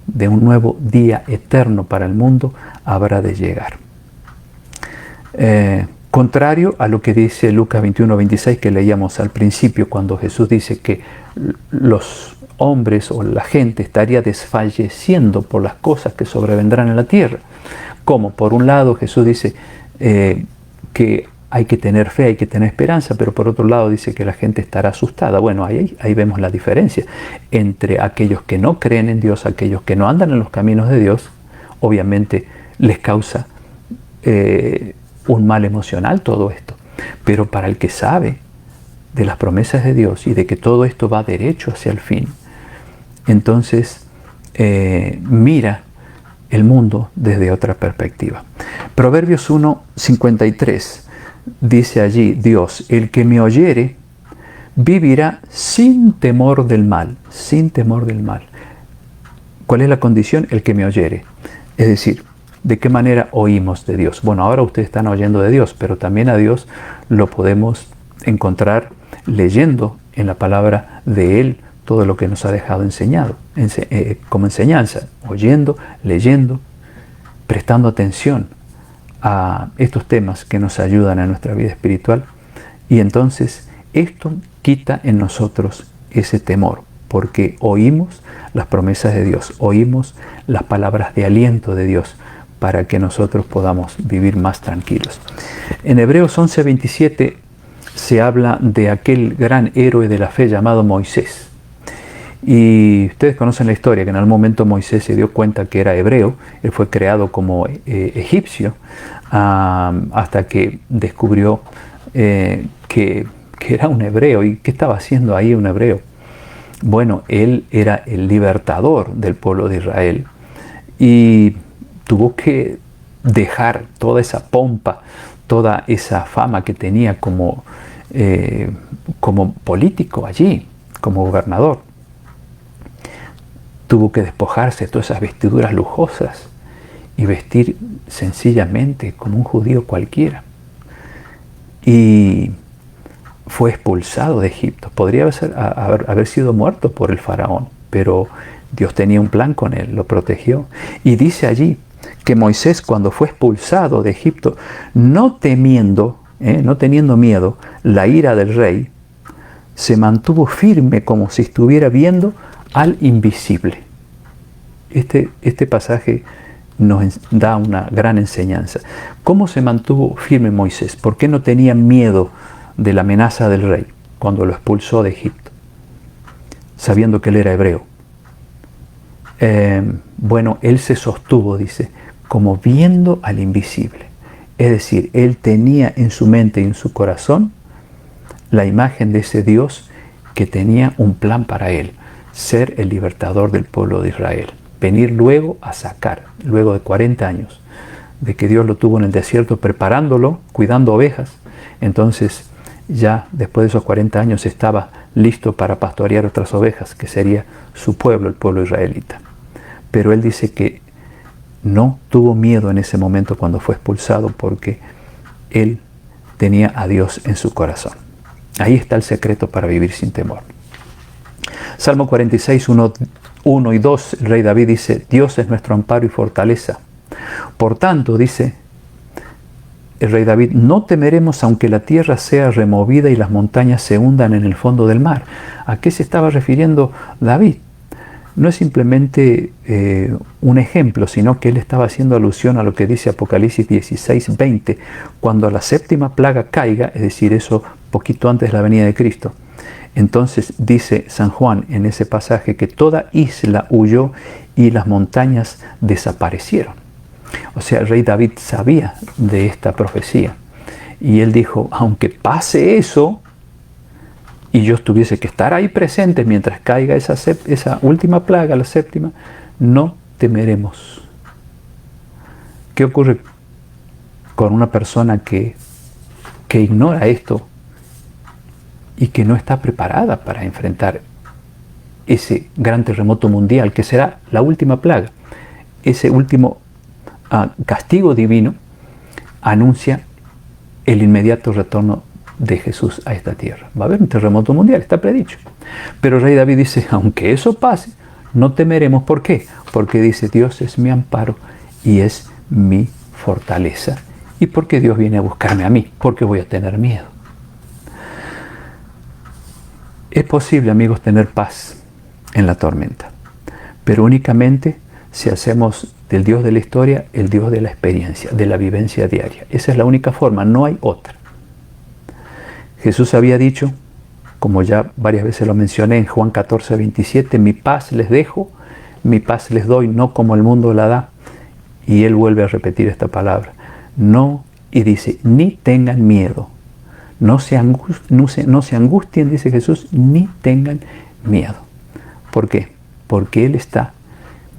de un nuevo día eterno para el mundo habrá de llegar. Contrario a lo que dice Lucas 21:26 que leíamos al principio, cuando Jesús dice que los hombres o la gente estaría desfalleciendo por las cosas que sobrevendrán en la tierra. Como por un lado Jesús dice que hay que tener fe, hay que tener esperanza, pero por otro lado dice que la gente estará asustada. Bueno, ahí vemos la diferencia entre aquellos que no creen en Dios, aquellos que no andan en los caminos de Dios. Obviamente les causa un mal emocional todo esto, pero para el que sabe de las promesas de Dios y de que todo esto va derecho hacia el fin, entonces mira el mundo desde otra perspectiva. Proverbios 1:53 dice allí Dios, el que me oyere vivirá sin temor del mal, sin temor del mal. ¿Cuál es la condición? El que me oyere. Es decir, ¿de qué manera oímos de Dios? Bueno, ahora ustedes están oyendo de Dios, pero también a Dios lo podemos encontrar leyendo en la palabra de Él todo lo que nos ha dejado enseñado, como enseñanza, oyendo, leyendo, prestando atención a estos temas que nos ayudan a nuestra vida espiritual. Y entonces esto quita en nosotros ese temor, porque oímos las promesas de Dios, oímos las palabras de aliento de Dios para que nosotros podamos vivir más tranquilos. En Hebreos 11:27 se habla de aquel gran héroe de la fe llamado Moisés. Y ustedes conocen la historia, que en algún momento Moisés se dio cuenta que era hebreo. Él fue creado como egipcio hasta que descubrió que era un hebreo. ¿Y qué estaba haciendo ahí un hebreo? Bueno, él era el libertador del pueblo de Israel y tuvo que dejar toda esa pompa, toda esa fama que tenía como político allí, como gobernador. Tuvo que despojarse de todas esas vestiduras lujosas y vestir sencillamente como un judío cualquiera. Y fue expulsado de Egipto. Podría haber sido muerto por el faraón, pero Dios tenía un plan con él, lo protegió. Y dice allí que Moisés, cuando fue expulsado de Egipto, no teniendo miedo la ira del rey, se mantuvo firme como si estuviera viendo al invisible. Este pasaje nos da una gran enseñanza. ¿Cómo se mantuvo firme Moisés? ¿Por qué no tenía miedo de la amenaza del rey cuando lo expulsó de Egipto, sabiendo que él era hebreo? Bueno, él se sostuvo, dice, como viendo al invisible. Es decir, él tenía en su mente y en su corazón la imagen de ese Dios que tenía un plan para él. ser el libertador del pueblo de Israel. Venir luego a sacar, luego de 40 años, de que Dios lo tuvo en el desierto preparándolo, cuidando ovejas. Entonces ya después de esos 40 años estaba listo para pastorear otras ovejas, que sería su pueblo, el pueblo israelita. Pero él dice que no tuvo miedo en ese momento cuando fue expulsado, porque él tenía a Dios en su corazón. Ahí está el secreto para vivir sin temor. Salmo 46, 1 y 2, el rey David dice: Dios es nuestro amparo y fortaleza. Por tanto, dice el rey David, no temeremos aunque la tierra sea removida y las montañas se hundan en el fondo del mar. ¿A qué se estaba refiriendo David? No es simplemente un ejemplo, sino que él estaba haciendo alusión a lo que dice Apocalipsis 16, 20, cuando la séptima plaga caiga, es decir, eso poquito antes de la venida de Cristo. Entonces dice San Juan en ese pasaje que toda isla huyó y las montañas desaparecieron. O sea, el rey David sabía de esta profecía. Y él dijo, aunque pase eso, y yo tuviese que estar ahí presente mientras caiga esa última plaga, la séptima, no temeremos. ¿Qué ocurre con una persona que ignora esto y que no está preparada para enfrentar ese gran terremoto mundial que será la última plaga? Ese último castigo divino anuncia el inmediato retorno de Jesús a esta tierra. Va a haber un terremoto mundial, está predicho. Pero el rey David dice, aunque eso pase, no temeremos. ¿Por qué? Porque dice, Dios es mi amparo y es mi fortaleza. ¿Y por qué Dios viene a buscarme a mí? Porque voy a tener miedo. Es posible, amigos, tener paz en la tormenta, pero únicamente si hacemos del Dios de la historia el Dios de la experiencia, de la vivencia diaria. Esa es la única forma, no hay otra. Jesús había dicho, como ya varias veces lo mencioné en Juan 14, 27, mi paz les dejo, mi paz les doy, no como el mundo la da. Y él vuelve a repetir esta palabra. No, y dice, ni tengan miedo. No se angustien, dice Jesús, ni tengan miedo. ¿Por qué? Porque Él está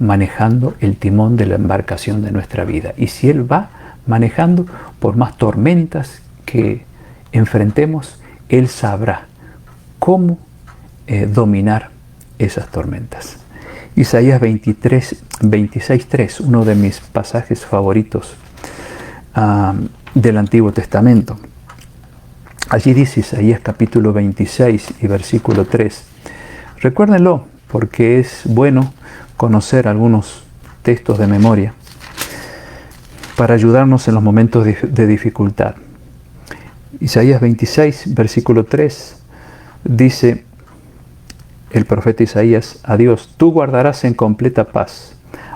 manejando el timón de la embarcación de nuestra vida. Y si Él va manejando, por más tormentas que enfrentemos, Él sabrá cómo dominar esas tormentas. Isaías 26:3, uno de mis pasajes favoritos del Antiguo Testamento. Allí dice Isaías capítulo 26 y versículo 3. Recuérdenlo, porque es bueno conocer algunos textos de memoria para ayudarnos en los momentos de dificultad. Isaías 26, versículo 3, dice el profeta Isaías a Dios, tú guardarás en completa paz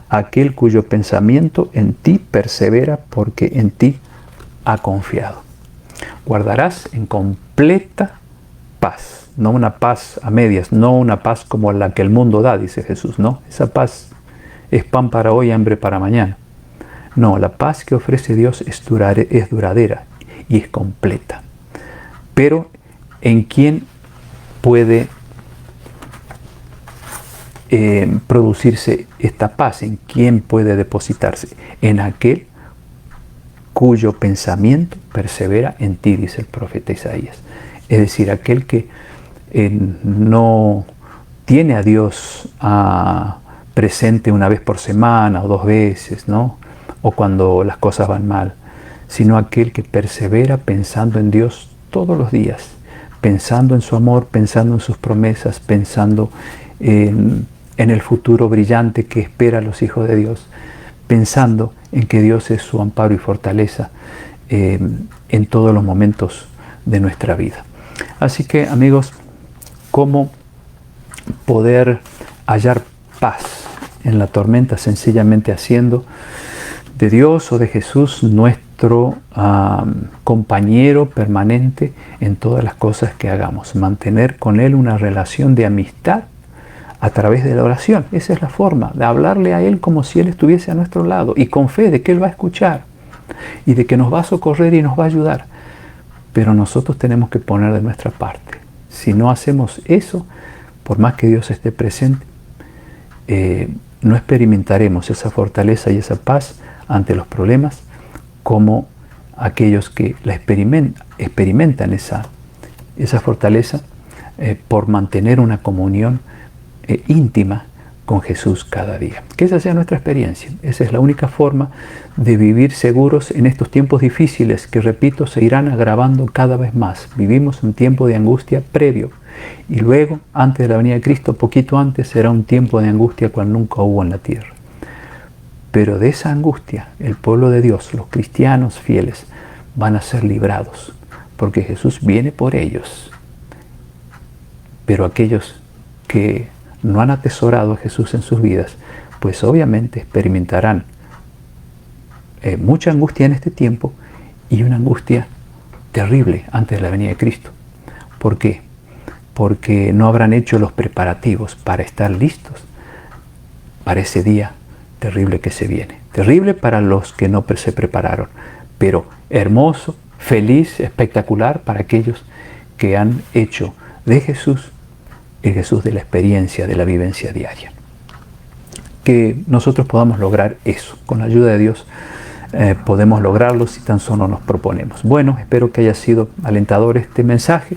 aquel cuyo pensamiento en ti persevera porque en ti ha confiado. Guardarás en completa paz, no una paz a medias, no una paz como la que el mundo da, dice Jesús, no, esa paz es pan para hoy, hambre para mañana. No, la paz que ofrece Dios es duradera y es completa. Pero ¿en quién puede producirse esta paz? ¿En quién puede depositarse? En aquel cuyo pensamiento persevera en ti, dice el profeta Isaías. Es decir, aquel que no tiene a Dios presente una vez por semana o 2 veces, ¿no? O cuando las cosas van mal, sino aquel que persevera pensando en Dios todos los días, pensando en su amor, pensando en sus promesas, pensando en el futuro brillante que espera a los hijos de Dios, pensando en que Dios es su amparo y fortaleza en todos los momentos de nuestra vida. Así que, amigos, ¿cómo poder hallar paz en la tormenta? Sencillamente haciendo de Dios o de Jesús nuestro compañero permanente en todas las cosas que hagamos. Mantener con Él una relación de amistad a través de la oración. Esa es la forma de hablarle a Él como si Él estuviese a nuestro lado y con fe de que Él va a escuchar y de que nos va a socorrer y nos va a ayudar. Pero nosotros tenemos que poner de nuestra parte. Si no hacemos eso, por más que Dios esté presente, no experimentaremos esa fortaleza y esa paz ante los problemas como aquellos que la experimentan esa fortaleza por mantener una comunión íntima con Jesús cada día. Que esa sea nuestra experiencia. Esa es la única forma de vivir seguros en estos tiempos difíciles que, repito, se irán agravando cada vez más. Vivimos un tiempo de angustia previo y luego, antes de la venida de Cristo, poquito antes, será un tiempo de angustia cual nunca hubo en la tierra. Pero de esa angustia, el pueblo de Dios, los cristianos fieles, van a ser librados, porque Jesús viene por ellos. Pero aquellos que no han atesorado a Jesús en sus vidas, pues obviamente experimentarán mucha angustia en este tiempo y una angustia terrible antes de la venida de Cristo. ¿Por qué? Porque no habrán hecho los preparativos para estar listos para ese día terrible que se viene. Terrible para los que no se prepararon, pero hermoso, feliz, espectacular para aquellos que han hecho de Jesús el Jesús de la experiencia, de la vivencia diaria. Que nosotros podamos lograr eso. Con la ayuda de Dios podemos lograrlo si tan solo nos proponemos. Bueno, espero que haya sido alentador este mensaje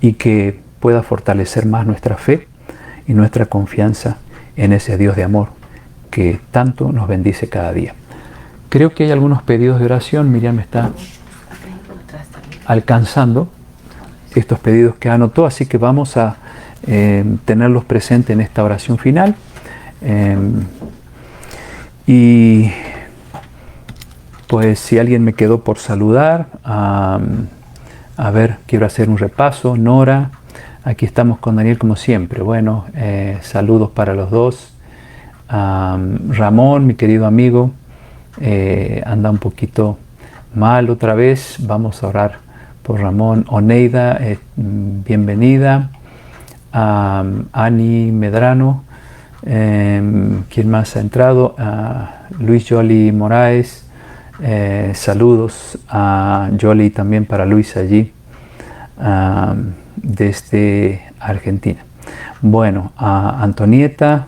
y que pueda fortalecer más nuestra fe y nuestra confianza en ese Dios de amor que tanto nos bendice cada día. Creo que hay algunos pedidos de oración. Miriam me está alcanzando estos pedidos que anotó, así que vamos a tenerlos presentes en esta oración final. Y pues si alguien me quedó por saludar, a ver, quiero hacer un repaso. Nora, aquí estamos con Daniel como siempre. Bueno, saludos para los dos. Ramón, mi querido amigo, anda un poquito mal otra vez. Vamos a orar por Ramón. Oneida, bienvenida. Ani Medrano, ¿quién más ha entrado? Luis Jolie Moraes, saludos a Jolie también para Luis allí, desde Argentina. Bueno, a Antonieta,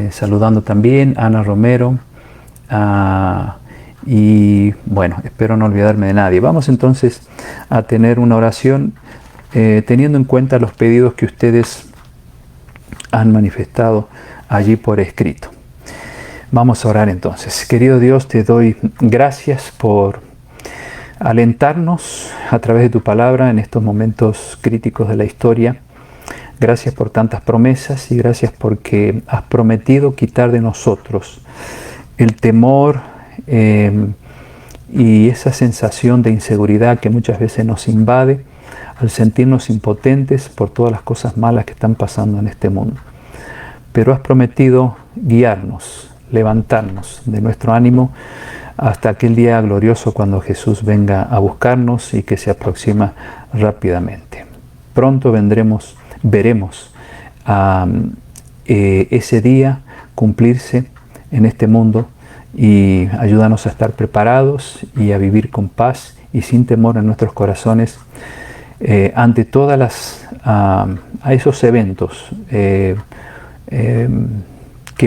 saludando también, Ana Romero, y bueno, espero no olvidarme de nadie. Vamos entonces a tener una oración teniendo en cuenta los pedidos que ustedes han manifestado allí por escrito. Vamos a orar entonces. Querido Dios, te doy gracias por alentarnos a través de tu palabra en estos momentos críticos de la historia. Gracias por tantas promesas y gracias porque has prometido quitar de nosotros el temor y esa sensación de inseguridad que muchas veces nos invade al sentirnos impotentes por todas las cosas malas que están pasando en este mundo. Pero has prometido guiarnos, levantarnos de nuestro ánimo hasta aquel día glorioso cuando Jesús venga a buscarnos y que se aproxima rápidamente. Pronto veremos ese día cumplirse en este mundo y ayúdanos a estar preparados y a vivir con paz y sin temor en nuestros corazones ante todas a esos eventos que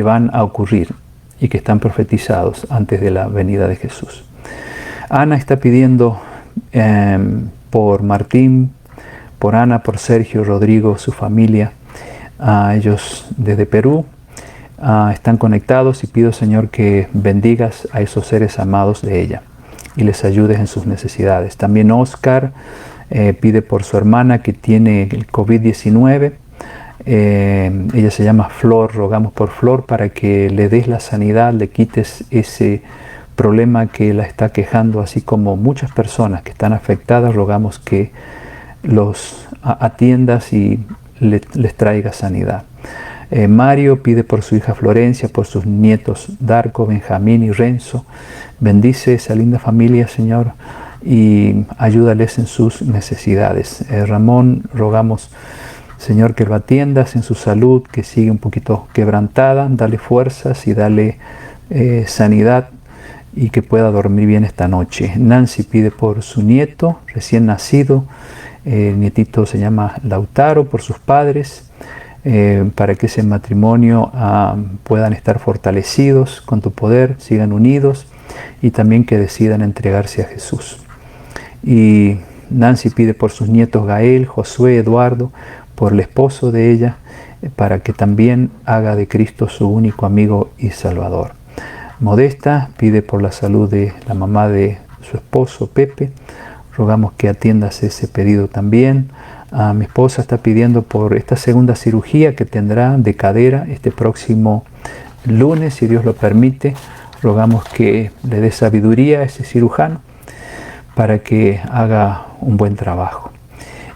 van a ocurrir y que están profetizados antes de la venida de Jesús. Ana está pidiendo por Martín, por Ana, por Sergio, Rodrigo, su familia. Ellos desde Perú están conectados y pido, Señor, que bendigas a esos seres amados de ella y les ayudes en sus necesidades. También Oscar pide por su hermana que tiene el COVID-19. Ella se llama Flor. Rogamos por Flor para que le des la sanidad, le quites ese problema que la está quejando, así como muchas personas que están afectadas. Rogamos que los atiendas y les traiga sanidad. Mario pide por su hija Florencia, por sus nietos Darko, Benjamín y Renzo. Bendice esa linda familia, Señor, y ayúdales en sus necesidades. Ramón, rogamos, Señor, que lo atiendas en su salud, que sigue un poquito quebrantada. Dale fuerzas y dale sanidad y que pueda dormir bien esta noche. Nancy pide por su nieto recién nacido, El nietito se llama Lautaro por sus padres, para que ese matrimonio puedan estar fortalecidos con tu poder, sigan unidos y también que decidan entregarse a Jesús. Y Nancy pide por sus nietos Gael, Josué, Eduardo, por el esposo de ella, para que también haga de Cristo su único amigo y Salvador. Modesta pide por la salud de la mamá de su esposo Pepe. Rogamos que atiendas ese pedido también. Mi esposa está pidiendo por esta segunda cirugía que tendrá de cadera este próximo lunes, si Dios lo permite. Rogamos que le dé sabiduría a ese cirujano para que haga un buen trabajo.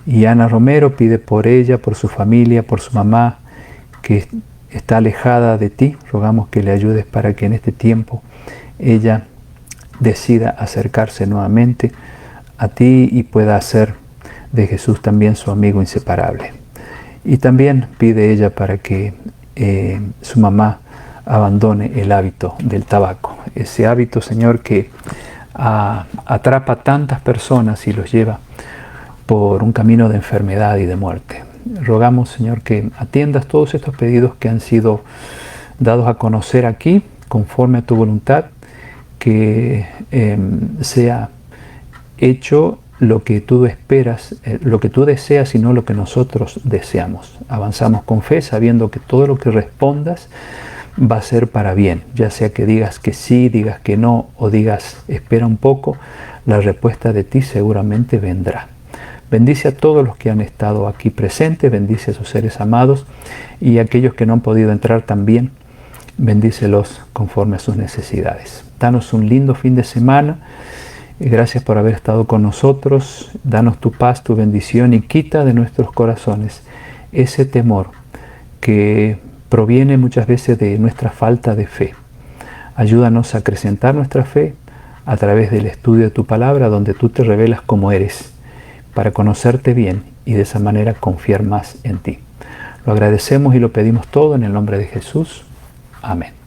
Y Ana Romero pide por ella, por su familia, por su mamá, que está alejada de ti. Rogamos que le ayudes para que en este tiempo ella decida acercarse nuevamente a ti y pueda hacer de Jesús también su amigo inseparable. Y también pide ella para que su mamá abandone el hábito del tabaco. Ese hábito, Señor, que atrapa a tantas personas y los lleva por un camino de enfermedad y de muerte. Rogamos, Señor, que atiendas todos estos pedidos que han sido dados a conocer aquí, conforme a tu voluntad, que sea hecho lo que tú esperas, lo que tú deseas y no lo que nosotros deseamos. Avanzamos con fe, sabiendo que todo lo que respondas va a ser para bien, ya sea que digas que sí, digas que no o digas espera un poco, la respuesta de ti seguramente vendrá. Bendice a todos los que han estado aquí presentes, bendice a sus seres amados y a aquellos que no han podido entrar también, bendícelos conforme a sus necesidades. Danos un lindo fin de semana. Gracias por haber estado con nosotros. Danos tu paz, tu bendición y quita de nuestros corazones ese temor que proviene muchas veces de nuestra falta de fe. Ayúdanos a acrecentar nuestra fe a través del estudio de tu palabra, donde tú te revelas como eres, para conocerte bien y de esa manera confiar más en ti. Lo agradecemos y lo pedimos todo en el nombre de Jesús. Amén.